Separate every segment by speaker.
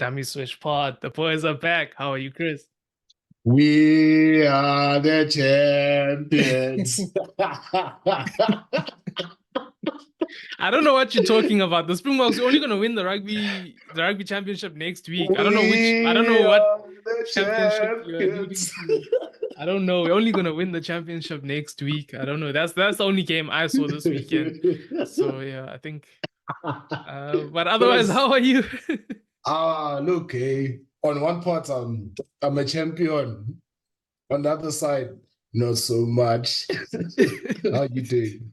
Speaker 1: Dummy Switch Pod. The boys are back. How are you, Chris?
Speaker 2: We are the champions.
Speaker 1: I don't know what you're talking about. The Springboks are only going to win the rugby championship next week. I don't know
Speaker 2: We
Speaker 1: what
Speaker 2: are the
Speaker 1: championship you're alluding
Speaker 2: champions.
Speaker 1: to. I don't know. We're only going to win the championship next week. I don't know. That's the only game I saw this weekend. So yeah, I think. But otherwise,
Speaker 2: Because
Speaker 1: how are you?
Speaker 2: look, on one part I'm a champion. On the other side, not so much. How you doing?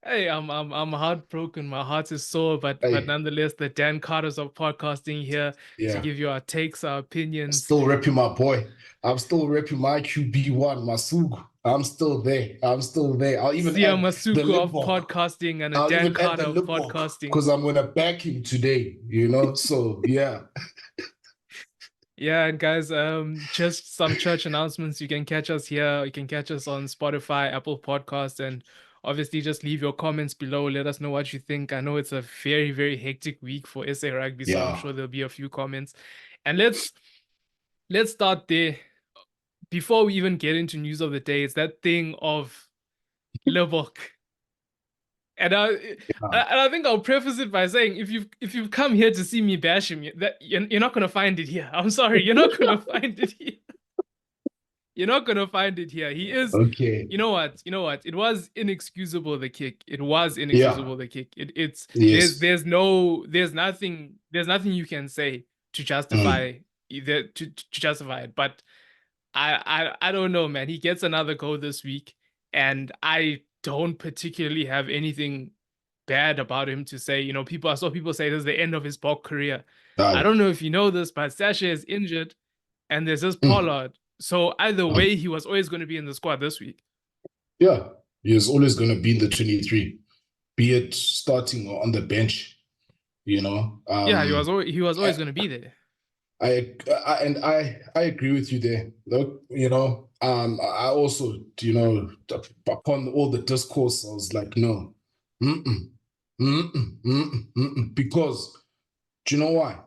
Speaker 1: Hey, I'm heartbroken. My heart is sore, but
Speaker 2: Hey,
Speaker 1: nonetheless, the Dan Carters of podcasting here to
Speaker 2: yeah.
Speaker 1: give you our takes, our opinions.
Speaker 2: Still repping my boy. I'm still repping my QB1, my Sugu. I'm still there. I'm still there. I'll even
Speaker 1: Sia
Speaker 2: add the
Speaker 1: Masuku of
Speaker 2: Libbok.
Speaker 1: podcasting and a
Speaker 2: I'll
Speaker 1: Dan
Speaker 2: even add the
Speaker 1: Carter of
Speaker 2: Libbok
Speaker 1: podcasting.
Speaker 2: because I'm gonna back him today, you know. So yeah.
Speaker 1: Yeah, and guys, just some church announcements. You can catch us here. You can catch us on Spotify, Apple Podcasts, and obviously just leave your comments below. Let us know what you think. I know it's a very, very hectic week for SA Rugby, so I'm
Speaker 2: Yeah.
Speaker 1: sure there'll be a few comments. And let's start there. Before we even get into news of the day, it's that thing of Libbok. And I think I'll preface it by saying if you've come here to see me bash him, that you're not gonna find it here. I'm sorry, you're not gonna find it here. You're not gonna find it here. He is.
Speaker 2: Okay.
Speaker 1: You know what? You know what? It was inexcusable the kick. It was
Speaker 2: Yeah.
Speaker 1: inexcusable the kick. It's
Speaker 2: Yes.
Speaker 1: there's nothing you can say to
Speaker 2: Mm.
Speaker 1: justify to justify it. But I don't know, man. He gets another go this week, and I don't particularly have anything bad about him to say. I saw people say this is the end of his ball career. I
Speaker 2: Dale.
Speaker 1: don't know if you know this, but Sasha is injured, and there's this
Speaker 2: Mm.
Speaker 1: Pollard. So either
Speaker 2: Mm.
Speaker 1: way, he was always going to be in the squad this week.
Speaker 2: Yeah. He is always gonna be in the 23, be it starting or on the bench, you know.
Speaker 1: Yeah, he was always going to be there.
Speaker 2: I agree with you there. Look, I also, upon all the discourse, I was like, no, mm-mm, mm-mm, mm-mm, mm-mm. Because do you know why?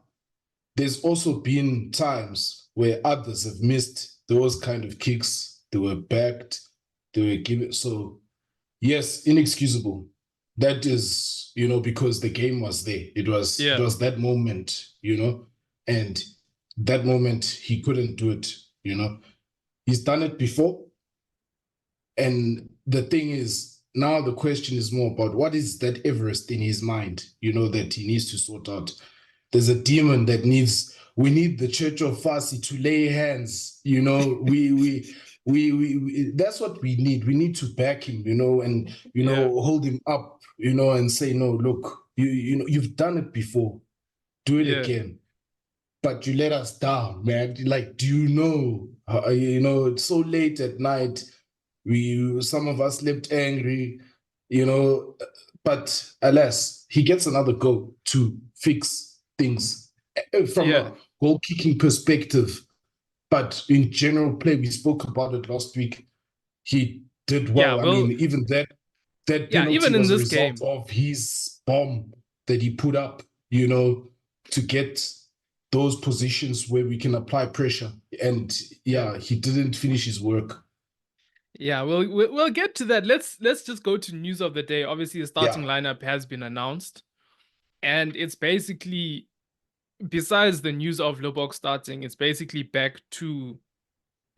Speaker 2: There's also been times where others have missed those kind of kicks. They were backed, they were given. So yes, inexcusable. That is, because the game was there. It
Speaker 1: Yeah,
Speaker 2: was that moment, and that moment he couldn't do it, He's done it before. And the thing is, now the question is more about what is that Everest in his mind, that he needs to sort out. There's a demon that we need the Church of Farsi to lay hands, we that's what we need. We need to back him, and
Speaker 1: yeah,
Speaker 2: hold him up, and say, no, look, you've done it before, do it
Speaker 1: yeah,
Speaker 2: again. But you let us down, man. Like, do it's so late at night. Some of us slept angry, you know, but alas, he gets another go to fix things from
Speaker 1: yeah,
Speaker 2: a goal kicking perspective. But in general play, we spoke about it last week. He did
Speaker 1: yeah.
Speaker 2: well. I
Speaker 1: Well,
Speaker 2: mean, even that
Speaker 1: yeah.
Speaker 2: penalty
Speaker 1: Even in
Speaker 2: was a
Speaker 1: this
Speaker 2: result
Speaker 1: game,
Speaker 2: of his bomb that he put up, to get those positions where we can apply pressure. And
Speaker 1: yeah,
Speaker 2: yeah, he didn't finish his work.
Speaker 1: yeah. We'll get to that. Let's just go to news of the day. Obviously, the starting
Speaker 2: Yeah.
Speaker 1: lineup has been announced, and it's basically besides the news of Libbok starting, it's basically back to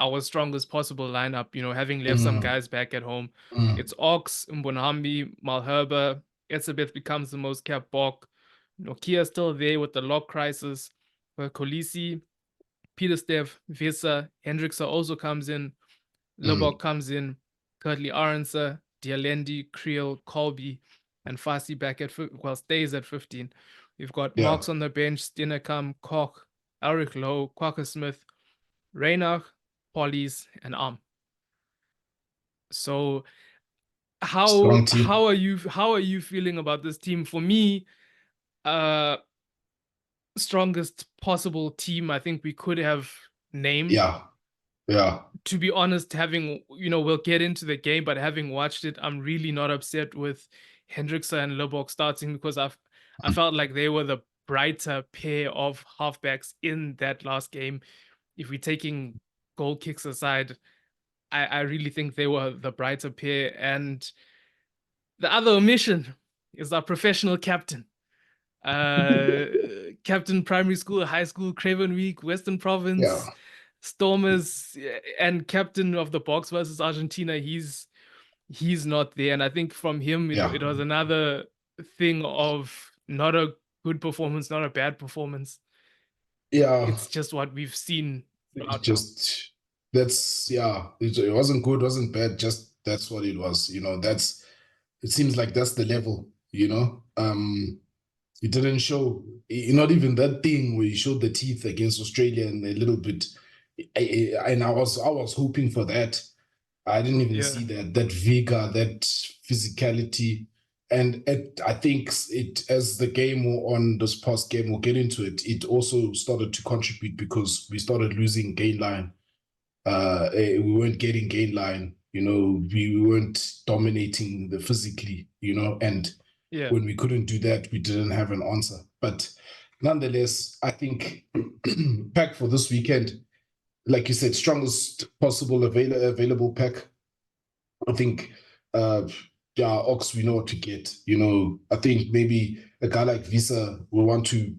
Speaker 1: our strongest possible lineup, having left some
Speaker 2: Mm,
Speaker 1: guys back at home.
Speaker 2: mm,
Speaker 1: It's Ox, Mbonambi, Malherbe, Etzebeth becomes the most capped Bok. Nokia still there with the lock crisis. Kolisi, Peter Steff, Visa, Hendricksa also comes in. Libbok
Speaker 2: mm.
Speaker 1: comes in. Kurtley Aronsa, Dialendi, Creel, Colby, and Fasi back stays at 15. We've got
Speaker 2: Yeah.
Speaker 1: Marks on the bench, Stinnerkam, Koch, Eric Lowe, Quacker Smith, Reynach, Pollies, and So
Speaker 2: Strong team.
Speaker 1: how are you feeling about this team? For me, uh strongest possible team I think we could have named.
Speaker 2: Yeah. Yeah.
Speaker 1: To be honest, we'll get into the game, but having watched it, I'm really not upset with Hendricksa and Libbok starting because I felt like they were brighter pair of halfbacks in that last game. If we're taking goal kicks aside, I really think they were the brighter pair. And the other omission is our professional captain. Uh, Captain primary school, high school, Craven Week, Western
Speaker 2: Yeah,
Speaker 1: Province, Stormers, and captain of the Box versus Argentina. He's not there, and I think from him
Speaker 2: yeah,
Speaker 1: it was another thing of not a good performance, not a bad performance.
Speaker 2: yeah.
Speaker 1: It's just what we've seen
Speaker 2: It's
Speaker 1: throughout now.
Speaker 2: just that's yeah. It wasn't good, wasn't bad. Just that's what it was. That's it seems like that's the level. It didn't show. Not even that thing where he showed the teeth against Australia and a little bit. And I was hoping for that. I didn't even
Speaker 1: Yeah,
Speaker 2: see that vigor, that physicality. And I think it as the game or on this past game, we'll get into it. It also started to contribute because we started losing gain line. We weren't getting gain line. We weren't dominating the physically. And
Speaker 1: yeah,
Speaker 2: when we couldn't do that, we didn't have an answer. But nonetheless, I think pack for this weekend, like you said, strongest possible available pack. I think, yeah, Ox, we know what to get. I think maybe a guy like Visa will want to,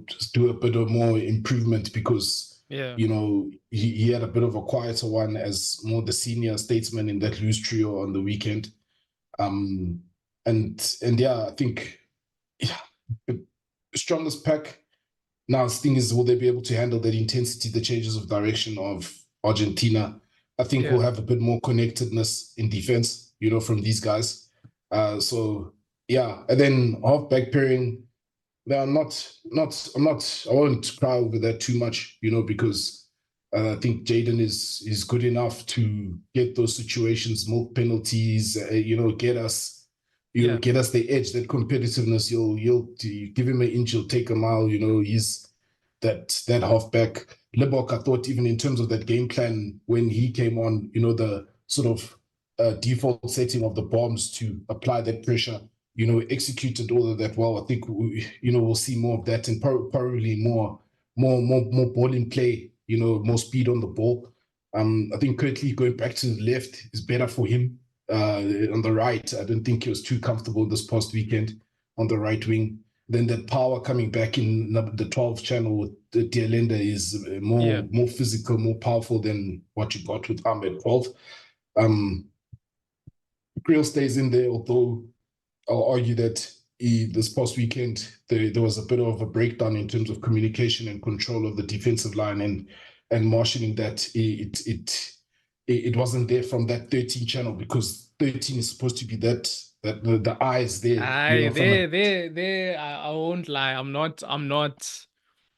Speaker 2: just do a bit of more improvement because,
Speaker 1: yeah,
Speaker 2: he had a bit of a quieter one as more the senior statesman in that loose trio on the weekend. Um, and yeah, I think, yeah, the strongest pack. Now, the thing is, will they be able to handle that intensity, the changes of direction of Argentina? I think we'll
Speaker 1: yeah.
Speaker 2: have a bit more connectedness in defense, from these guys. So yeah, and then halfback pairing. I won't cry over that too much, because I think Jaden is good enough to get those situations, milk penalties, get us
Speaker 1: Yeah.
Speaker 2: get us the edge, that competitiveness. You give him an inch, you'll take a mile. He's that halfback. Libbok, I thought even in terms of that game plan when he came on, the sort of default setting of the bombs to apply that pressure, executed all of that well. I think we'll see more of that and probably more ball in play, more speed on the ball. I think Currie going back to the left is better for him. On the right, I don't think he was too comfortable this past weekend on the right wing. Then that power coming back in the 12th channel with the Dialenda is
Speaker 1: Yeah.
Speaker 2: more physical, more powerful than what you got with Ahmed 12. Um, Creel stays in there, although I'll argue that this past weekend there was a bit of a breakdown in terms of communication and control of the defensive line and marshalling that. It wasn't there from that 13 channel because 13 is supposed to be that the eyes there,
Speaker 1: I
Speaker 2: from a
Speaker 1: there. I won't lie. I'm not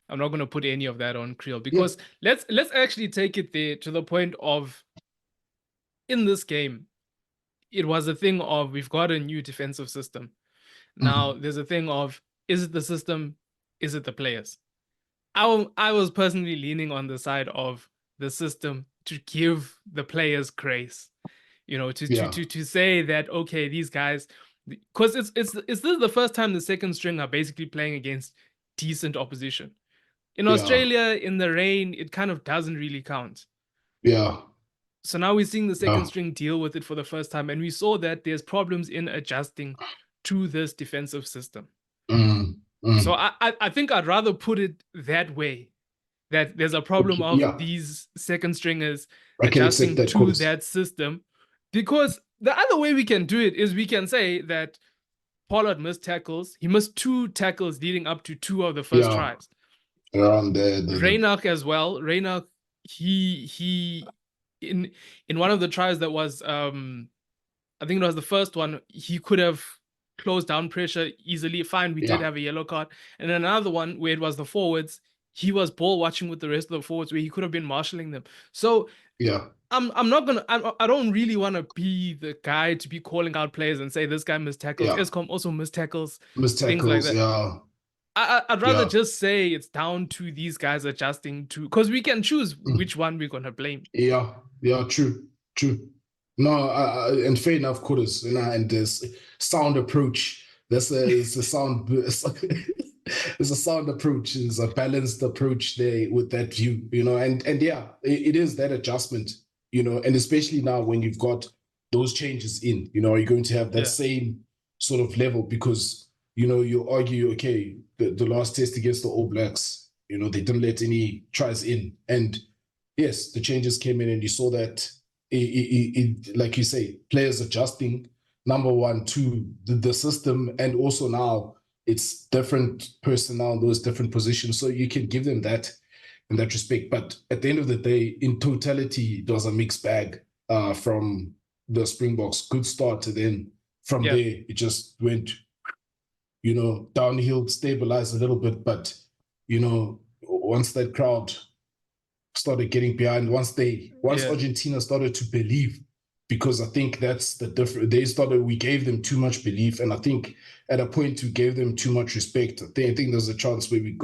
Speaker 1: gonna put any of that on Creel
Speaker 2: yeah.
Speaker 1: because let's actually take it there to the point of in this game, it was a thing of we've got a new defensive system. Now
Speaker 2: Mhm.
Speaker 1: there's a thing of is it the system? Is it the players? I was personally leaning on the side of the system to give the players grace.
Speaker 2: Yeah,
Speaker 1: To say that okay, these guys, because it's this is the first time the second string are basically playing against decent opposition. In
Speaker 2: yeah,
Speaker 1: Australia, in the rain, it kind of doesn't really count.
Speaker 2: yeah,
Speaker 1: So now we're seeing the second
Speaker 2: yeah.
Speaker 1: string deal with it for the first time, and we saw that there's problems in adjusting to this defensive system.
Speaker 2: Mm,
Speaker 1: So
Speaker 2: mm.
Speaker 1: I think I'd rather put it that way, that there's a problem
Speaker 2: Okay,
Speaker 1: of
Speaker 2: yeah,
Speaker 1: these second stringers
Speaker 2: I can accept
Speaker 1: adjusting
Speaker 2: that,
Speaker 1: to
Speaker 2: Curtis.
Speaker 1: that system. Because the other way we can do it is we can say that Pollard missed tackles. He missed two tackles leading up to two of the first
Speaker 2: Yeah,
Speaker 1: tries.
Speaker 2: around the
Speaker 1: Reinach as well. Reinach, he in one of the tries that was I think it was the first one, he could have closed down pressure easily. Fine, we did
Speaker 2: yeah,
Speaker 1: have a yellow card. And another one where it was the forwards, he was ball watching with the rest of the forwards where he could have been marshalling them. So
Speaker 2: yeah,
Speaker 1: I'm not gonna I don't really want to be the guy to be calling out players and say this guy missed tackles.
Speaker 2: yeah.
Speaker 1: Escom also missed tackles,
Speaker 2: Missed
Speaker 1: things like
Speaker 2: tackles,
Speaker 1: that.
Speaker 2: yeah,
Speaker 1: I'd rather
Speaker 2: yeah,
Speaker 1: just say it's down to these guys adjusting to because we can choose
Speaker 2: mm,
Speaker 1: which one we're gonna blame.
Speaker 2: yeah, yeah. True, true. No, and fair enough, Curtis. And this sound approach. It's a sound. It's a sound approach, it's a balanced approach there with that view, and yeah, it is that adjustment, and especially now when you've got those changes in, are you going to have that
Speaker 1: Yeah,
Speaker 2: same sort of level? Because, you argue, okay, the last test against the All Blacks, they didn't let any tries in. And yes, the changes came in and you saw that, like you say, players adjusting, number one, to the system, and also now it's different personnel in those different positions. So you can give them that in that respect. But at the end of the day, in totality, it was a mixed bag from the Springboks. Good start, and then from
Speaker 1: yeah,
Speaker 2: there, it just went, downhill, stabilized a little bit. But, once that crowd started getting behind, once
Speaker 1: yeah,
Speaker 2: Argentina started to believe, because I think that's the difference. We gave them too much belief, and I think at a point we gave them too much respect. I think there's a chance where we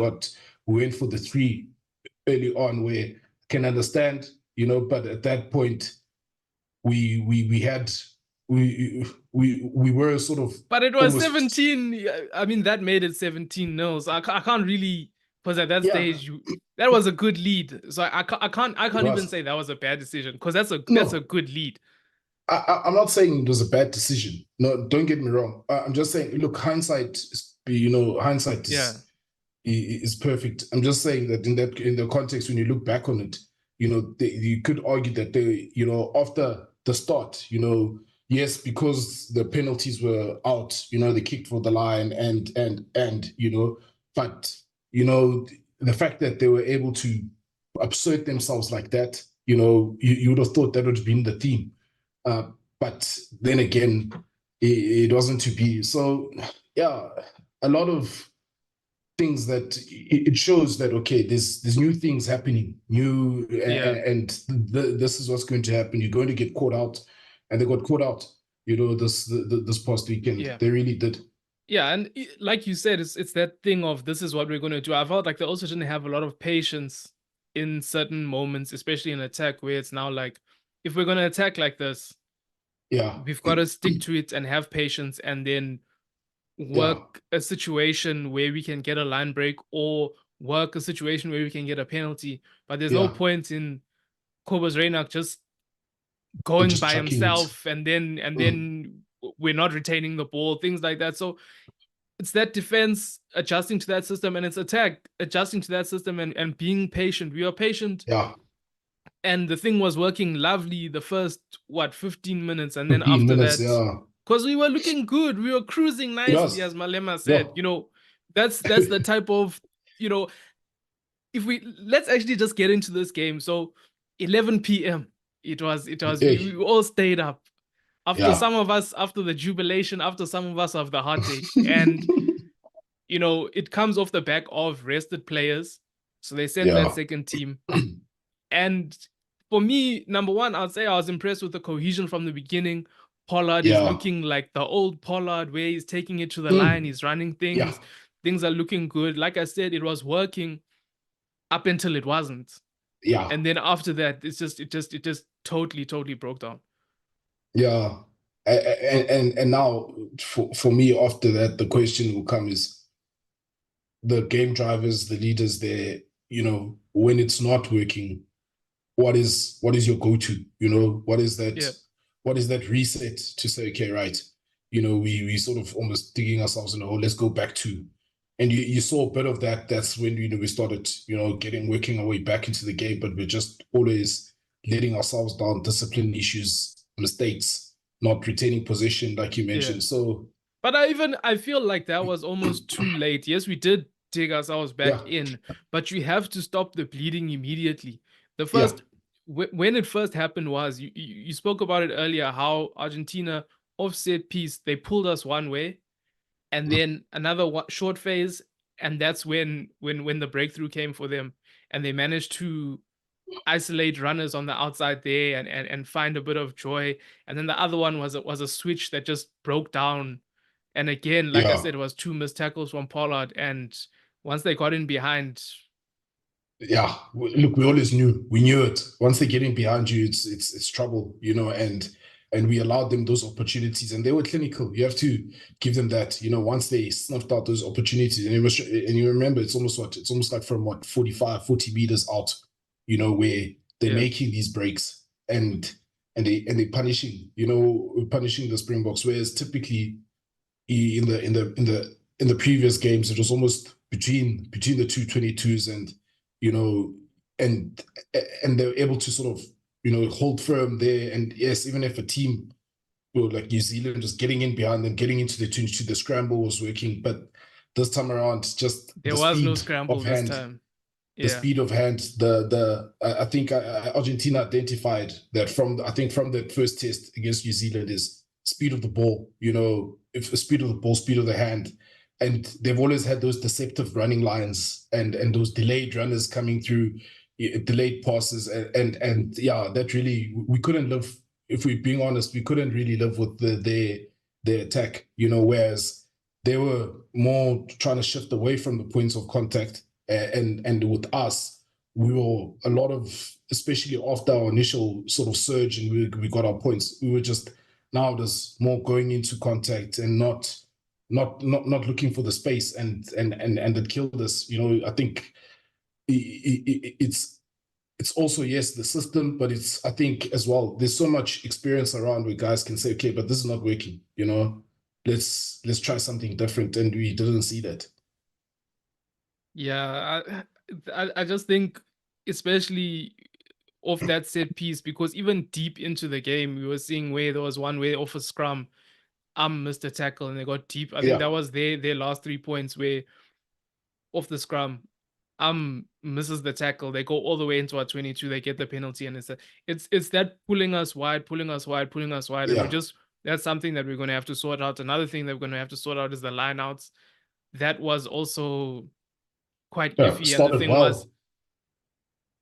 Speaker 2: went for the three early on, where I can understand, but at that point we had we were sort of
Speaker 1: but it was
Speaker 2: almost,
Speaker 1: 17. I mean, that made it 17-0. So I can't really, because at that
Speaker 2: yeah,
Speaker 1: stage that was a good lead. So I
Speaker 2: it
Speaker 1: can't even
Speaker 2: was.
Speaker 1: say that was a bad decision, because that's a
Speaker 2: No,
Speaker 1: good lead.
Speaker 2: I'm not saying it was a bad decision. No, don't get me wrong. I'm just saying, look, hindsight
Speaker 1: Yeah,
Speaker 2: is perfect. I'm just saying that in the context, when you look back on it, you could argue that after the start, yes, because the penalties were out, they kicked for the line, and but the fact that they were able to assert themselves like that, you would have thought that would have been the theme. Uh, but then again, it wasn't to be. So, yeah, a lot of things that it shows that, okay, there's new things happening,
Speaker 1: yeah,
Speaker 2: and this is what's going to happen. You're going to get caught out, and they got caught out. This past weekend,
Speaker 1: yeah.
Speaker 2: they really did.
Speaker 1: Yeah, and like you said, it's that thing of, this is what we're going to do. I felt like they also didn't have a lot of patience in certain moments, especially in attack, where it's now like, if we're going to attack like this,
Speaker 2: Yeah,
Speaker 1: we've got to stick to it and have patience, and then
Speaker 2: yeah,
Speaker 1: work a situation where we can get a line break, or work a situation where we can get a penalty. But there's no
Speaker 2: yeah.
Speaker 1: point in Kobus Reynak just
Speaker 2: And
Speaker 1: going
Speaker 2: just
Speaker 1: by
Speaker 2: chucking it.
Speaker 1: himself, and then
Speaker 2: Mm,
Speaker 1: we're not retaining the ball, things like that. So it's that defense adjusting to that system, and it's attack adjusting to that system, and being patient. We are patient,
Speaker 2: yeah,
Speaker 1: and the thing was working lovely the first, what, 15 minutes, and then
Speaker 2: 15
Speaker 1: after
Speaker 2: minutes.
Speaker 1: that,
Speaker 2: Yeah,
Speaker 1: because we were looking good, we were cruising
Speaker 2: it
Speaker 1: nicely,
Speaker 2: does.
Speaker 1: as Malema
Speaker 2: Yeah,
Speaker 1: said. That's the type of, you know if we let's actually just get into this game. So 11 p.m. It was we
Speaker 2: hey,
Speaker 1: all stayed up, after
Speaker 2: yeah,
Speaker 1: some of us after the jubilation, after some of us of the heartache, and it comes off the back of rested players. So they sent that
Speaker 2: yeah,
Speaker 1: second team. And for me, number one, I'd say I was impressed with the cohesion from the beginning. Pollard is
Speaker 2: yeah,
Speaker 1: looking like the old Pollard, where he's taking it to the line,
Speaker 2: mm,
Speaker 1: he's running
Speaker 2: yeah,
Speaker 1: things. Things are looking good. Like I said, it was working up until it wasn't.
Speaker 2: yeah,
Speaker 1: And then after that, it just totally broke down.
Speaker 2: yeah. And now, for me, after that, the question will come is, the game drivers, the leaders there, when it's not working, what is your go-to?
Speaker 1: Yeah.
Speaker 2: What is that reset to say, okay, right, we sort of almost digging ourselves in a hole, let's go back to. And you saw a bit of that. That's when we started, working our way back into the game, but we're just always letting ourselves down, discipline issues, mistakes, not retaining possession, like you
Speaker 1: Yeah.
Speaker 2: mentioned. So
Speaker 1: But I feel like that was almost too late. Yes, we did dig ourselves back
Speaker 2: yeah,
Speaker 1: in, but you have to stop the bleeding immediately. The
Speaker 2: yeah,
Speaker 1: first When it first happened was, you spoke about it earlier, how Argentina, offset piece, they pulled us one way, and then another short phase, and that's when the breakthrough came for them, and they managed to isolate runners on the outside there, and find a bit of joy. And then the other one was a switch that just broke down. And again, like I
Speaker 2: yeah.
Speaker 1: said, it was two missed tackles from Pollard. And once they got in behind,
Speaker 2: Yeah, look, we always knew, we knew it. Once they're getting behind you, it's trouble, and and we allowed them those opportunities, and they were clinical. You have to give them that. Once they snuffed out those opportunities, and you remember, it's almost like from 45, 40 meters out, where they're making these breaks, and they're punishing, punishing the Springboks. Whereas typically in the previous games, it was almost between the 222s, and and they're able to sort of hold firm there. And yes, even if a team like New Zealand just getting in behind them, getting into the 22, the scramble was working. But this time around, just
Speaker 1: there
Speaker 2: the
Speaker 1: was no
Speaker 2: speed
Speaker 1: scramble
Speaker 2: of
Speaker 1: this
Speaker 2: hand,
Speaker 1: time.
Speaker 2: the speed of hand, I think Argentina identified that from that first test against New Zealand is speed of the ball, if speed of the ball, speed of the hand. And they've always had those deceptive running lines and those delayed runners coming through, delayed passes, and yeah, that really we couldn't live. If we're being honest, we couldn't really live with their attack, whereas they were more trying to shift away from the points of contact. And with us, we were a lot of, especially after our initial sort of surge and we got our points, we were just now just more going into contact and not looking for the space, and that killed us. I think it's also, yes, the system, but it's, I think as well, there's so much experience around where guys can say, okay, but this is not working, let's try something different, and we didn't see that.
Speaker 1: Yeah, I just think, especially off that set piece, because even deep into the game, we were seeing where there was one way off a scrum, missed a tackle and they got deep. I think that was their last 3 points, where off the scrum, misses the tackle, they go all the way into our 22, they get the penalty, and it's that pulling us wide, and that's something that we're going to have to sort out. Another thing that we're going to have to sort out is the lineouts. That was also quite iffy, and the thing was,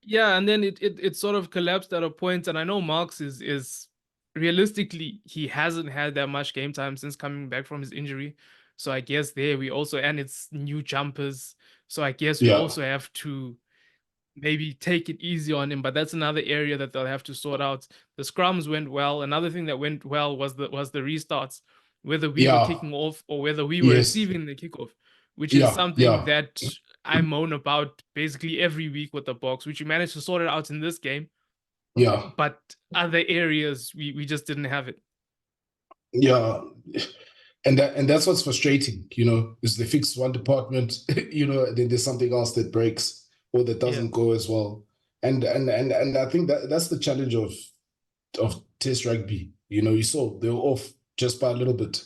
Speaker 1: and then it sort of collapsed at a point. And I know Marx is realistically, he hasn't had that much game time since coming back from his injury, so I guess there we also, and it's new jumpers, so I guess we also have to maybe take it easy on him. But that's another area that they'll have to sort out. The scrums went well. Another thing that went well was the restarts, whether we were kicking off or whether we were receiving the kickoff, which is something that I moan about basically every week with the Boks, which we managed to sort it out in this game.
Speaker 2: Yeah.
Speaker 1: But other areas, we just didn't have it.
Speaker 2: Yeah. And that's what's frustrating, is they fix one department, then there's something else that breaks or that doesn't go as well. And I think that's the challenge of Test rugby. You saw they were off just by a little bit.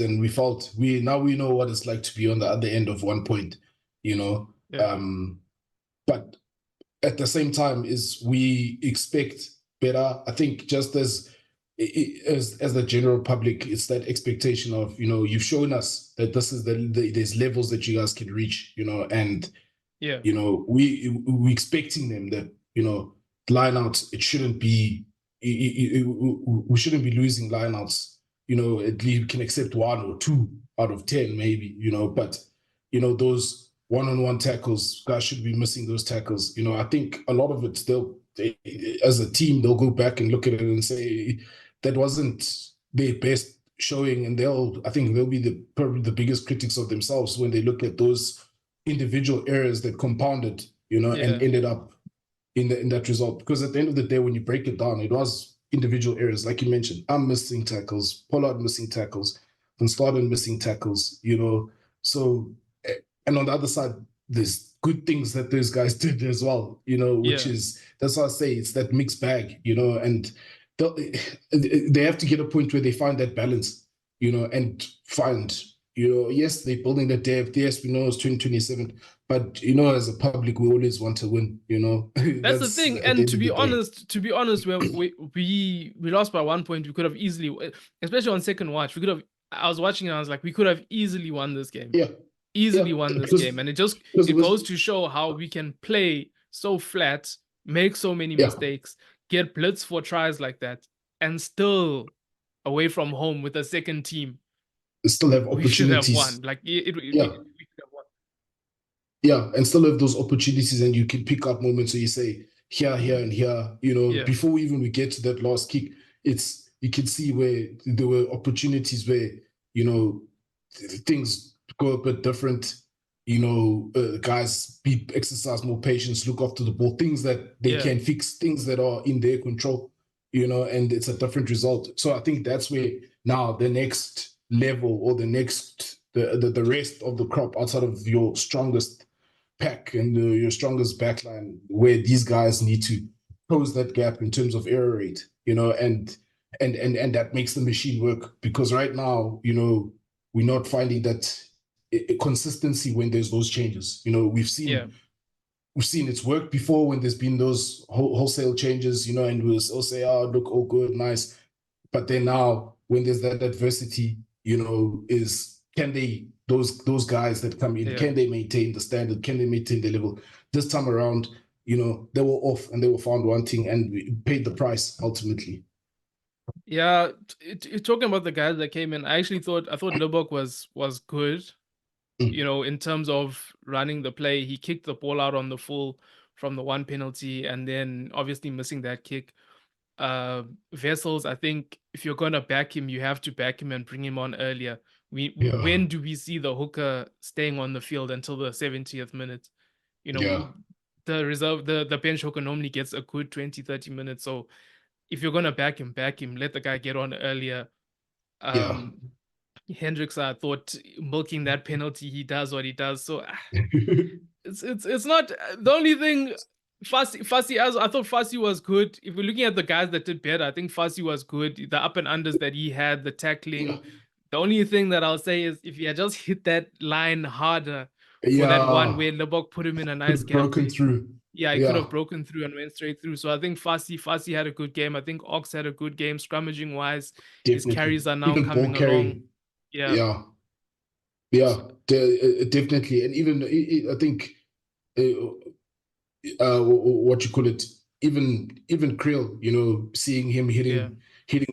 Speaker 2: And we felt now we know what it's like to be on the other end of 1 point, but at the same time is we expect better. I think just as the general public, it's that expectation of, you've shown us that this is there's levels that you guys can reach, and we expecting them that, lineouts, it shouldn't be, we shouldn't be losing lineouts. At least we can accept 1 or 2 out of 10, maybe, but, those one-on-one tackles, guys should be missing those tackles. I think a lot of it, as a team, they'll go back and look at it and say, that wasn't their best showing. And I think they'll be probably the biggest critics of themselves when they look at those individual errors that compounded, and ended up in that result. Because at the end of the day, when you break it down, it was individual errors, like you mentioned. I'm missing tackles, Pollard missing tackles, Van Staden missing tackles, So, and on the other side, there's good things that those guys did as well, which is, that's why I say it's that mixed bag, and they have to get a point where they find that balance, and find, yes, they're building the depth. Yes, we know it's 2027, but as a public, we always want to win.
Speaker 1: That's the thing. And to be honest, we lost by 1 point. We could have easily, especially on second watch, I was watching and I was like, we could have easily won this game. Easily won this game. And it goes to show how we can play so flat, make so many mistakes, get blitz for tries like that, and still away from home with a second team,
Speaker 2: still have opportunities.
Speaker 1: We should have won. Like we should have won.
Speaker 2: Yeah, and still have those opportunities, and you can pick up moments where you say here, and here. Before we get to that last kick, you can see where there were opportunities where, you know, things go a bit different. You know, guys exercise more patience, look after the ball, things that they can fix, things that are in their control, you know, and it's a different result. So I think that's where now the next level or the rest of the crop outside of your strongest pack and your strongest backline, where these guys need to close that gap in terms of error rate, you know, and that makes the machine work. Because right now, you know, we're not finding that consistency when there's those changes. You know, we've seen it's worked before when there's been those wholesale changes, you know, and we'll all say, oh, look, oh, good, nice. But then now, when there's that adversity, you know, can they, those guys that come in, can they maintain the standard? Can they maintain the level? This time around, you know, they were off and they were found wanting, and we paid the price ultimately.
Speaker 1: Yeah, talking about the guys that came in, I thought Libbok was good. You know, in terms of running the play, he kicked the ball out on the full from the one penalty, and then obviously missing that kick. Vessels, I think if you're gonna back him, you have to back him and bring him on earlier. When do we see the hooker staying on the field until the 70th minute? You know, the bench hooker normally gets a good 20-30 minutes. So if you're gonna back him, let the guy get on earlier. Hendricks, I thought, milking that penalty, he does what he does. So it's not the only thing. Fassi, as I thought Fassi was good. If we're looking at the guys that did better, I think Fassi was good. The up and unders that he had, the tackling. The only thing that I'll say is if he had just hit that line harder for that one where Libbok put him in a nice gap.
Speaker 2: Broken through.
Speaker 1: Yeah, he could have broken through and went straight through. So I think Fassi had a good game. I think Ox had a good game, scrummaging wise.
Speaker 2: Definitely.
Speaker 1: His carries are now
Speaker 2: even
Speaker 1: coming along. Yeah,
Speaker 2: definitely. And even I think what you call it, even Krill, you know, seeing him hitting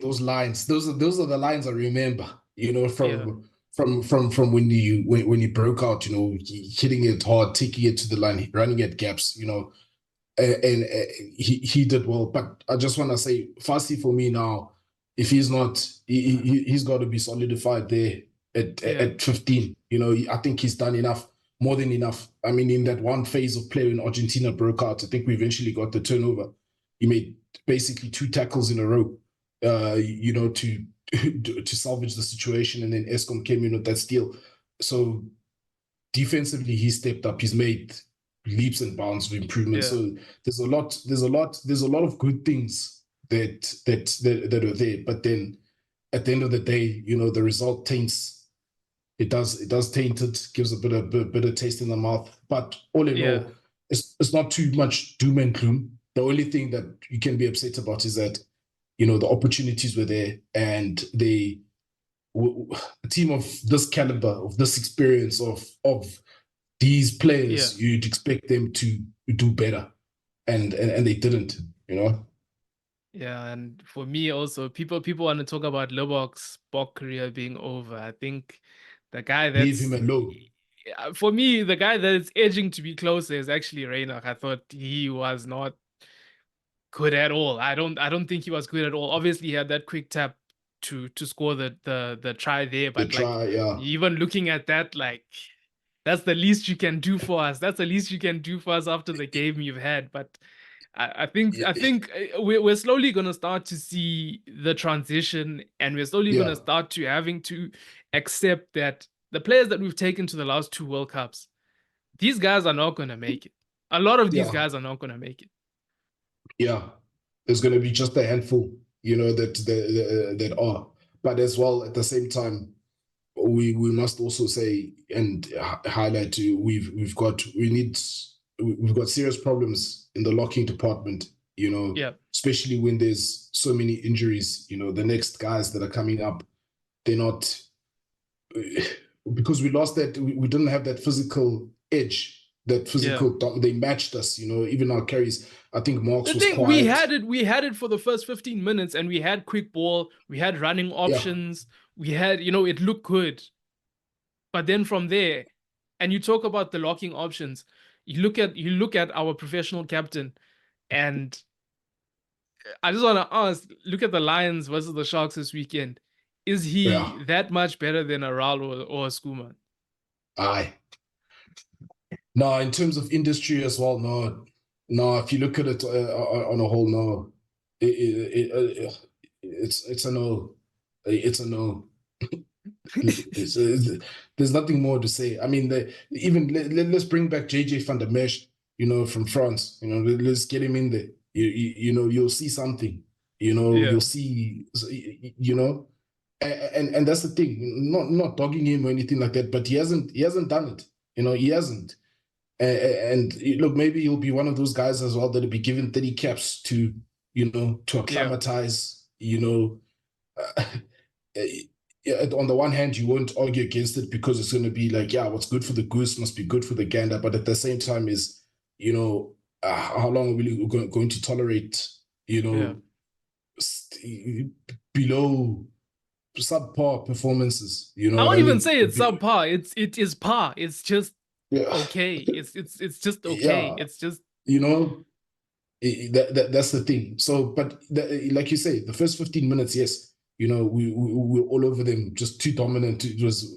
Speaker 2: those lines. Those are the lines I remember, you know, from when you broke out, you know, hitting it hard, taking it to the line, running at gaps, you know, and he did well. But I just want to say, Fassi for me now, if he's not, he's got to be solidified there at 15. You know, I think he's done enough, more than enough. I mean, in that one phase of play when Argentina broke out, I think we eventually got the turnover. He made basically 2 tackles in a row, you know, to salvage the situation, and then Eskom came in with that steal. So defensively, he stepped up. He's made leaps and bounds of improvement. So there's a lot of good things that are there. But then at the end of the day, you know, the result taints. It does taint it, gives a bit of taste in the mouth. But all in all, it's not too much doom and gloom. The only thing that you can be upset about is that, you know, the opportunities were there, and a team of this caliber, of this experience, of these players, you'd expect them to do better, and they didn't, you know.
Speaker 1: Yeah, and for me also, people want to talk about Libbok's Bok career being over. I think the guy
Speaker 2: Leave him alone.
Speaker 1: for me, the guy that is edging to be closer is actually Reinach. I thought he was not good at all. I don't think he was good at all. Obviously, he had that quick tap to score the try there, but even looking at that, like, that's the least you can do for us. That's the least you can do for us after the game you've had. But I think we're slowly gonna start to see the transition, and we're slowly gonna start to having to accept that the players that we've taken to the last 2 World Cups, these guys are not gonna make it. A lot of these guys are not gonna make it.
Speaker 2: Yeah, there's gonna be just a handful, you know, that are. But as well, at the same time, we must also say and highlight too, we've got serious problems in the locking department, you know, especially when there's so many injuries. You know, the next guys that are coming up, they're not, because we lost that, we didn't have that physical edge, they matched us, you know, even our carries. I think Marks was quiet.
Speaker 1: We had it for the first 15 minutes, and we had quick ball, we had running options, we had, you know, it looked good. But then from there, and you talk about the locking options, you look at our professional captain, and I just want to ask, look at the Lions versus the Sharks this weekend. Is
Speaker 2: Yeah,
Speaker 1: he that much better than a Raul or a Schoeman?
Speaker 2: aye. No, in terms of industry as well, no, no. If you look at it on a whole, no, it's a no, it's a no. There's nothing more to say. I mean, even let's bring back JJ van der Merch, from France. Let's get him in there. You'll see something. You'll
Speaker 1: Yeah,
Speaker 2: see. And that's the thing. Not dogging him or anything like that, but he hasn't done it. He hasn't. And look, maybe he'll be one of those guys as well that'll be given 30 caps to
Speaker 1: yeah,
Speaker 2: acclimatize. Uh, on the one hand, you won't argue against it because it's going to be like, yeah, what's good for the goose must be good for the gander. But at the same time, how long are we going to tolerate,
Speaker 1: yeah.
Speaker 2: below subpar performances? You know
Speaker 1: I
Speaker 2: what
Speaker 1: won't
Speaker 2: I
Speaker 1: even
Speaker 2: mean?
Speaker 1: say it's subpar. It is par. It's just
Speaker 2: Yeah,
Speaker 1: okay. It's just okay.
Speaker 2: yeah.
Speaker 1: It's just
Speaker 2: You know, that's the thing. So, but like you say, the first 15 minutes, yes, we were all over them, just too dominant.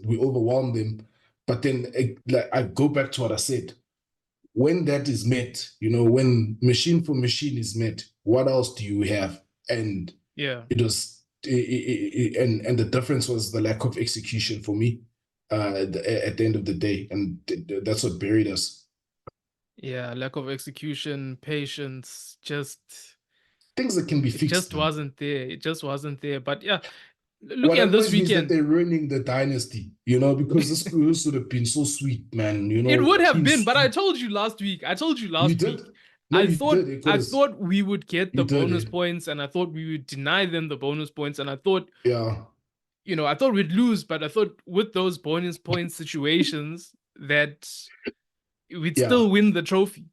Speaker 2: We overwhelmed them. But then, like, I go back to what I said. When that is met, when machine for machine is met, what else do you have? And
Speaker 1: yeah,
Speaker 2: it was, and the difference was the lack of execution for me at the end of the day, and that's what buried us.
Speaker 1: yeah. Lack of execution, patience, just
Speaker 2: Things that can be
Speaker 1: it
Speaker 2: fixed,
Speaker 1: just
Speaker 2: man.
Speaker 1: wasn't there. It just wasn't there. But yeah,
Speaker 2: What
Speaker 1: looking at this
Speaker 2: annoys me is that
Speaker 1: weekend,
Speaker 2: they're ruining the dynasty, because this crew should have been so sweet, man.
Speaker 1: it would have
Speaker 2: Clean
Speaker 1: been. But I
Speaker 2: sweep.
Speaker 1: told you last week. I told you
Speaker 2: You
Speaker 1: last
Speaker 2: did?
Speaker 1: week.
Speaker 2: No, you did. It
Speaker 1: I
Speaker 2: was,
Speaker 1: thought we would get
Speaker 2: you
Speaker 1: the
Speaker 2: did
Speaker 1: bonus
Speaker 2: it.
Speaker 1: points, and I thought we would deny them the bonus points, and I thought,
Speaker 2: Yeah,
Speaker 1: I thought we'd lose, but I thought with those bonus point situations that we'd
Speaker 2: yeah,
Speaker 1: still win the trophy.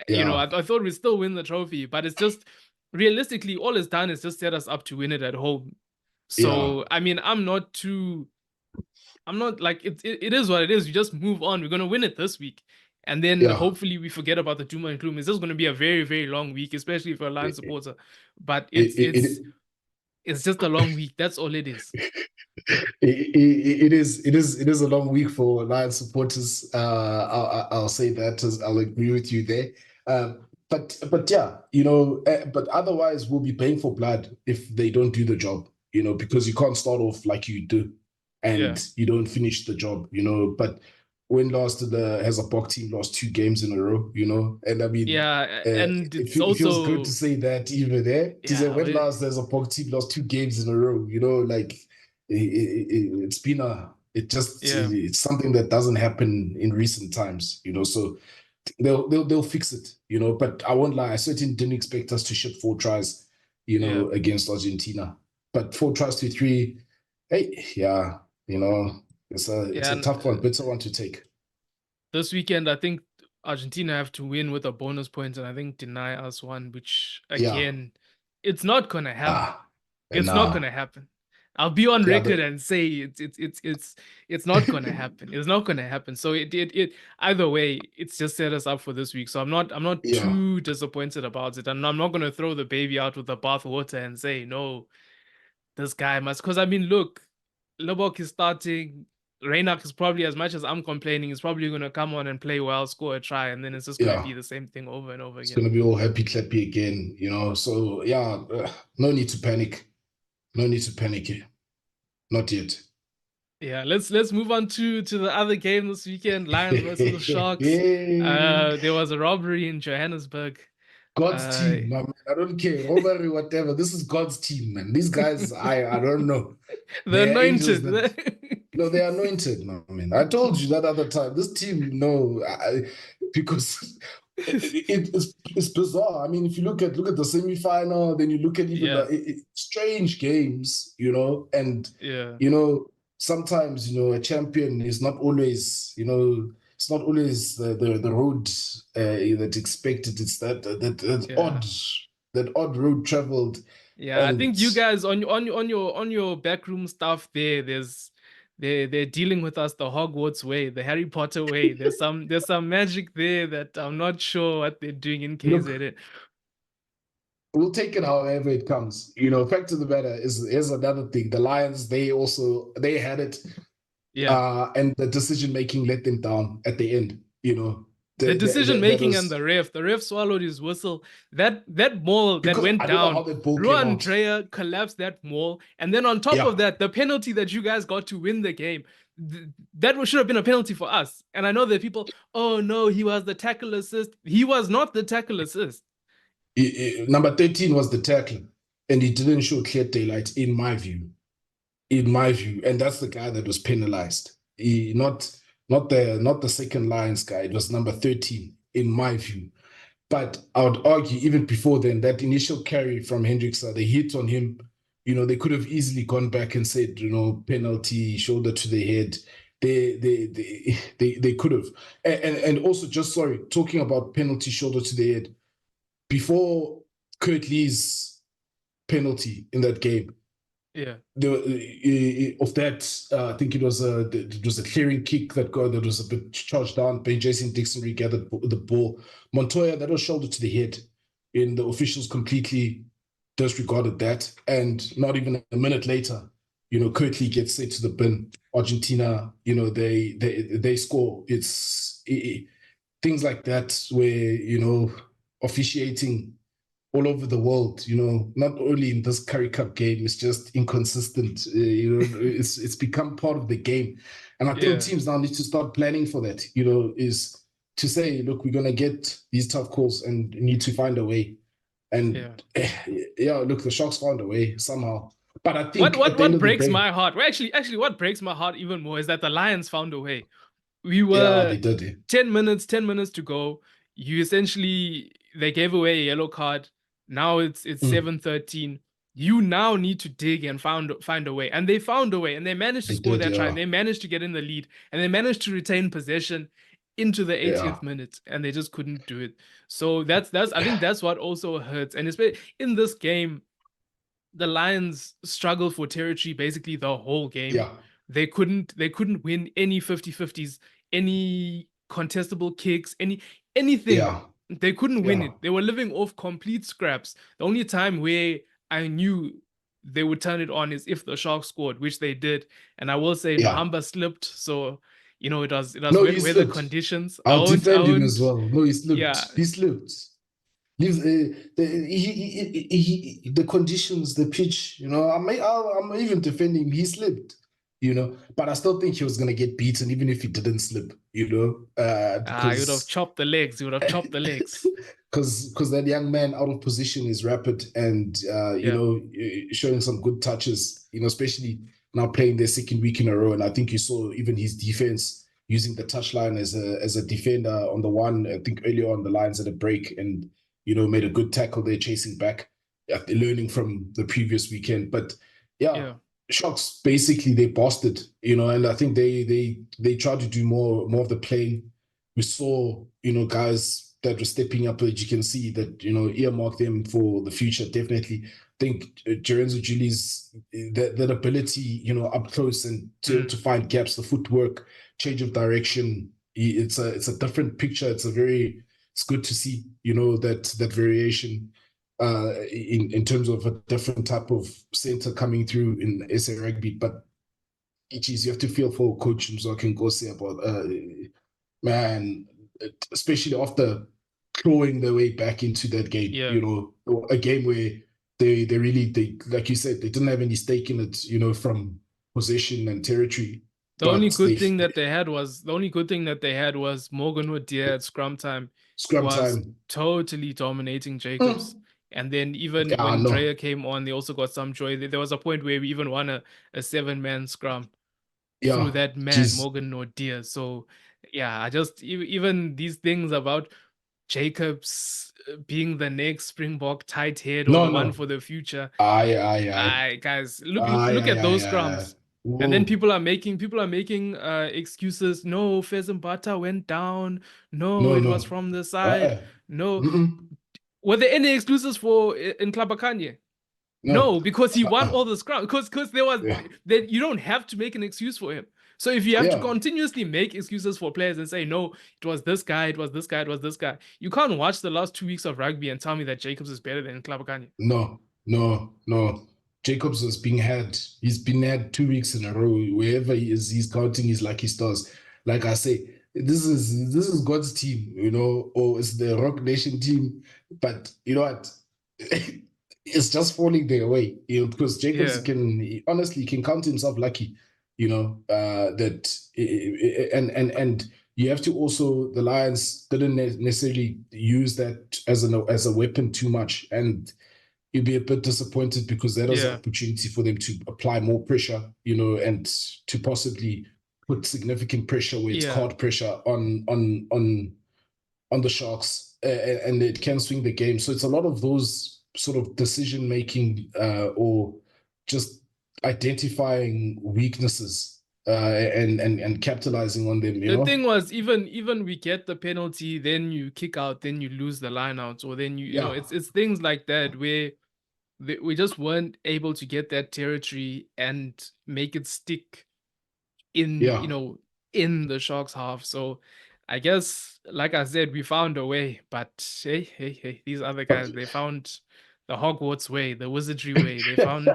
Speaker 2: yeah,
Speaker 1: I thought we'd still win the trophy, but it's just realistically all it's done is just set us up to win it at home.
Speaker 2: yeah,
Speaker 1: So I mean, I'm not like it is what it is. We just move on. We're gonna win it this week. And then
Speaker 2: yeah.
Speaker 1: hopefully we forget about the Duma and Gloom. It's just gonna be a very, very long week, especially for a Lions
Speaker 2: It,
Speaker 1: supporter. But
Speaker 2: it, it,
Speaker 1: it's just a long week. That's all it is.
Speaker 2: it is a long week for Lions supporters. I'll say that. I'll agree with you there. But yeah, but otherwise we'll be paying for blood if they don't do the job. Because you can't start off like you do,
Speaker 1: Yeah.
Speaker 2: and you don't finish the job. But when last did the Hazard team lost 2 games in a row? And I mean,
Speaker 1: Yeah. And it's
Speaker 2: it feels good to
Speaker 1: also
Speaker 2: say that even there. To say
Speaker 1: yeah,
Speaker 2: when last there's a team lost 2 games in a row, like it's been
Speaker 1: yeah,
Speaker 2: it's something that doesn't happen in recent times. So they'll fix it. But I won't lie, I certainly didn't expect us to ship 4 tries,
Speaker 1: yeah.
Speaker 2: against Argentina. But 4 tries to 3, hey, yeah, it's
Speaker 1: Yeah.
Speaker 2: a
Speaker 1: And
Speaker 2: tough one, bitter one to take.
Speaker 1: this weekend I think Argentina have to win with a bonus point and I think deny us one, which
Speaker 2: Yeah.
Speaker 1: again, it's not gonna happen.
Speaker 2: And
Speaker 1: It's not gonna happen. I'll be on
Speaker 2: yeah,
Speaker 1: record and say it's not gonna happen. It's not gonna happen. So it either way, it's just set us up for this week. So I'm not
Speaker 2: yeah,
Speaker 1: too disappointed about it. And I'm not gonna throw the baby out with the bathwater and say no, this guy must, because I mean, look, Libbok is starting. Reynak is probably, as much as I'm complaining, is probably gonna come on and play well, score a try, and then it's just gonna
Speaker 2: yeah.
Speaker 1: be the same thing over and over
Speaker 2: It's
Speaker 1: again.
Speaker 2: gonna be all happy clappy again. So yeah, no need to panic. No need to panic. Not yet.
Speaker 1: Yeah, let's move on to the other game this weekend, Lions versus the Sharks. There was a robbery in Johannesburg.
Speaker 2: God's
Speaker 1: Uh,
Speaker 2: team, man. I don't care. Robbery, whatever. This is God's team, man. These guys, I don't know.
Speaker 1: the
Speaker 2: They are angels
Speaker 1: anointed.
Speaker 2: that no, they are anointed, man. I told you that other time. This team, no, because it's bizarre. I mean, if you look at the semi-final, then you look at even
Speaker 1: Yeah,
Speaker 2: the strange games, and
Speaker 1: yeah,
Speaker 2: sometimes a champion is not always, it's not always the road that's expected. It's that
Speaker 1: yeah.
Speaker 2: odd road traveled,
Speaker 1: Yeah, I
Speaker 2: and
Speaker 1: think you guys on your backroom stuff there, they're dealing with us the Hogwarts way, the Harry Potter way. There's some magic there that I'm not sure what they're doing in
Speaker 2: look,
Speaker 1: KZN.
Speaker 2: we'll take it however it comes. You know, fact of the matter is another thing. The Lions, they had it,
Speaker 1: Yeah.
Speaker 2: and the decision making let them down at the end. You know,
Speaker 1: The decision
Speaker 2: that
Speaker 1: making and
Speaker 2: was
Speaker 1: the ref swallowed his whistle. That maul that
Speaker 2: because
Speaker 1: went
Speaker 2: I don't know how
Speaker 1: down,
Speaker 2: the ball came
Speaker 1: Ruan
Speaker 2: out.
Speaker 1: Dreyer collapsed that maul, and then on top of
Speaker 2: Yeah,
Speaker 1: that, the penalty that you guys got to win the game, that should have been a penalty for us. And I know that people, oh no, he was the tackle assist. He was not the tackle assist.
Speaker 2: number 13 was the tackler, and he didn't show clear daylight, in my view. In my view, and that's the guy that was penalized. Not the second Lions guy. It was number 13, in my view. But I would argue even before then, that initial carry from Hendrickson, the hit on him, you know, they could have easily gone back and said, you know, penalty, shoulder to the head. They could have. And also, just sorry, talking about penalty, shoulder to the head, before Kurt Lee's penalty in that game,
Speaker 1: Yeah.
Speaker 2: of that, I think it was a clearing kick that was a bit charged down. Ben Jason Dixon regathered the ball. Montoya, that was shoulder to the head, and the officials completely disregarded that. And not even a minute later, you know, Currie gets sent to the bin. Argentina, you know, they score. Things like that where, you know, officiating all over the world, you know, not only in this Currie Cup game, it's just inconsistent. You know, it's become part of the game. And I think
Speaker 1: Yeah.
Speaker 2: teams now need to start planning for that, you know, is to say, look, we're going to get these tough calls and need to find a way. And yeah, look, the Sharks found a way somehow. But I think at the end
Speaker 1: What
Speaker 2: of the
Speaker 1: breaks
Speaker 2: day,
Speaker 1: my heart? Well, actually, what breaks my heart even more is that the Lions found a way. We
Speaker 2: yeah,
Speaker 1: were
Speaker 2: they did it.
Speaker 1: 10 minutes to go. You essentially they gave away a yellow card. Now it's
Speaker 2: Mm,
Speaker 1: 7-13. You now need to dig and find a way. And they found a way and they managed to
Speaker 2: they
Speaker 1: score
Speaker 2: did,
Speaker 1: that try and
Speaker 2: yeah.
Speaker 1: they managed to get in the lead and they managed to retain possession into the
Speaker 2: Yeah.
Speaker 1: 80th minute and they just couldn't do it. So that's I think that's what also hurts. And especially in this game, the Lions struggled for territory basically the whole game.
Speaker 2: Yeah.
Speaker 1: They couldn't win any 50-50s, any contestable kicks, anything.
Speaker 2: Yeah.
Speaker 1: They couldn't win
Speaker 2: Yeah.
Speaker 1: it. They were living off complete scraps. The only time where I knew they would turn it on is if the Sharks scored, which they did. And I will say
Speaker 2: Yeah.
Speaker 1: Mahamba slipped, so it was
Speaker 2: No,
Speaker 1: wet
Speaker 2: he
Speaker 1: weather
Speaker 2: slipped.
Speaker 1: conditions. I
Speaker 2: I'll
Speaker 1: won't I
Speaker 2: defend him as
Speaker 1: won't
Speaker 2: well. No, he
Speaker 1: yeah.
Speaker 2: slipped. He slipped. The conditions, the pitch, you know, I'm even defending him. He slipped, you know, but I still think he was going to get beaten even if he didn't slip, you know,
Speaker 1: You would have
Speaker 2: because
Speaker 1: chopped the legs. You would have chopped the legs.
Speaker 2: because that young man out of position is rapid and you
Speaker 1: Yeah.
Speaker 2: know, showing some good touches, you know, especially now playing their second week in a row. And I think you saw even his defense using the touchline as a defender on the one. I think earlier on the lines at a break and you know made a good tackle there chasing back, learning from the previous weekend. But yeah.
Speaker 1: Yeah.
Speaker 2: Sharks basically they bossed it, you know, and I think they tried to do more of the playing. We saw, you know, guys that were stepping up that you can see that, you know, earmark them for the future. Definitely think Jerenzo Juli's that ability, you know, up close and to find gaps, the footwork, change of direction. It's a different picture. It's good to see, you know, that variation in terms of a different type of center coming through in SA rugby. But geez, you have to feel for Coach Mzwakhe and Ngosi about man, especially after clawing their way back into that game,
Speaker 1: Yeah.
Speaker 2: you know, a game where they like you said, they didn't have any stake in it, you know, from possession and territory.
Speaker 1: The only
Speaker 2: But
Speaker 1: good thing that they had was Morgan Woodyear at scrum time
Speaker 2: scrum
Speaker 1: was
Speaker 2: time.
Speaker 1: totally dominating Jacobs. And then even
Speaker 2: Yeah,
Speaker 1: when
Speaker 2: no.
Speaker 1: Dreyer came on, they also got some joy. There was a point where we even won a 7-man scrum through
Speaker 2: Yeah.
Speaker 1: that man,
Speaker 2: Jeez.
Speaker 1: Morgan Woodyear. So yeah, I just even these things about Jacobs being the next Springbok tight head or the
Speaker 2: No,
Speaker 1: one
Speaker 2: no.
Speaker 1: for the future.
Speaker 2: Aye.
Speaker 1: Guys,
Speaker 2: Aye,
Speaker 1: look
Speaker 2: aye,
Speaker 1: at those
Speaker 2: aye, aye, aye.
Speaker 1: scrums. And then
Speaker 2: Whoa.
Speaker 1: people are making excuses. No, Fezenbata went down. No,
Speaker 2: No,
Speaker 1: it was
Speaker 2: no.
Speaker 1: from the side.
Speaker 2: Uh-uh.
Speaker 1: No.
Speaker 2: Mm-mm.
Speaker 1: Were there any excuses for in Klabakanye?
Speaker 2: No.
Speaker 1: No, because he won
Speaker 2: Uh-uh.
Speaker 1: all the scrums. Because there was
Speaker 2: Yeah.
Speaker 1: that you don't have to make an excuse for him. So if you have to
Speaker 2: Yeah,
Speaker 1: continuously make excuses for players and say, no, it was this guy, it was this guy, it was this guy, you can't watch the last 2 weeks of rugby and tell me that Jacobs is better than Klabakanya.
Speaker 2: no, no, no. Jacobs has been had. He's been had 2 weeks in a row. Wherever he is, he's counting his lucky stars. Like I say, this is God's team, or it's the Rock Nation team. But you know what? It's just falling their way, because Jacobs
Speaker 1: Yeah,
Speaker 2: honestly can count himself lucky, that and you have to also, the Lions didn't necessarily use that as a weapon too much, and you'd be a bit disappointed because that was an
Speaker 1: yeah,
Speaker 2: opportunity for them to apply more pressure, and to possibly put significant pressure where it's
Speaker 1: yeah.
Speaker 2: card pressure on the Sharks, and it can swing the game. So it's a lot of those sort of decision making, or just identifying weaknesses, and capitalizing on them.
Speaker 1: The thing was, even we get the penalty, then you kick out, then you lose the lineouts, or then you know,
Speaker 2: Yeah,
Speaker 1: it's things like that where we just weren't able to get that territory and make it stick in,
Speaker 2: yeah.
Speaker 1: in the Sharks half. So I guess, like I said, we found a way, but hey, these other
Speaker 2: But
Speaker 1: guys, they found the Hogwarts way, the wizardry way. They found,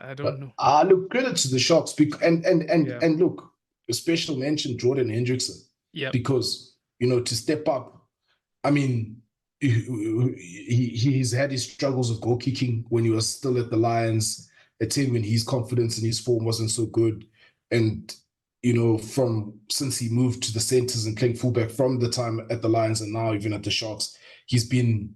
Speaker 1: I don't know.
Speaker 2: look, credit to the Sharks, because
Speaker 1: Yeah.
Speaker 2: and look, a special mention Jordan Hendrickson,
Speaker 1: Yep.
Speaker 2: because to step up. I mean, he's had his struggles with goal kicking when he was still at the Lions, a team when his confidence in his form wasn't so good. And, from since he moved to the centers and playing fullback from the time at the Lions and now even at the Sharks, he's been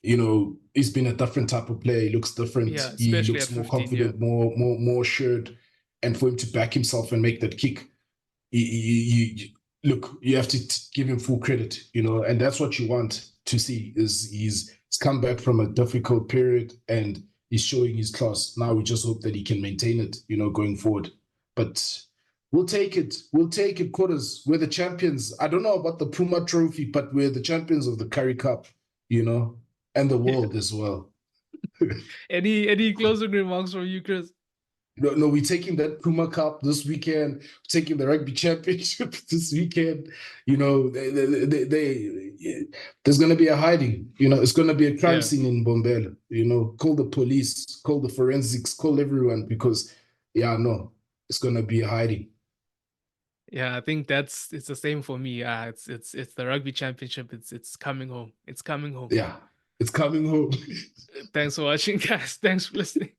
Speaker 2: a different type of player. He looks different.
Speaker 1: Yeah,
Speaker 2: He
Speaker 1: especially at
Speaker 2: looks more
Speaker 1: 15. Yeah.
Speaker 2: confident, more assured. And for him to back himself and make that kick, look, you have to give him full credit, and that's what you want to see, is he's come back from a difficult period and he's showing his class. Now we just hope that he can maintain it, going forward. But we'll take it. We'll take it, quarters. We're the champions. I don't know about the Puma trophy, but we're the champions of the Currie Cup, and the
Speaker 1: Yeah.
Speaker 2: world as well.
Speaker 1: Any closing remarks from you, Chris?
Speaker 2: No, we're taking that Puma Cup this weekend, taking the rugby championship this weekend. There's going to be a hiding. It's going to be a crime
Speaker 1: Yeah.
Speaker 2: scene in Bombela. Call the police, call the forensics, call everyone, because, no, it's going to be a hiding.
Speaker 1: Yeah, I think it's the same for me. It's the rugby championship. It's coming home. It's coming home.
Speaker 2: Yeah, it's coming home.
Speaker 1: Thanks for watching, guys. Thanks for listening.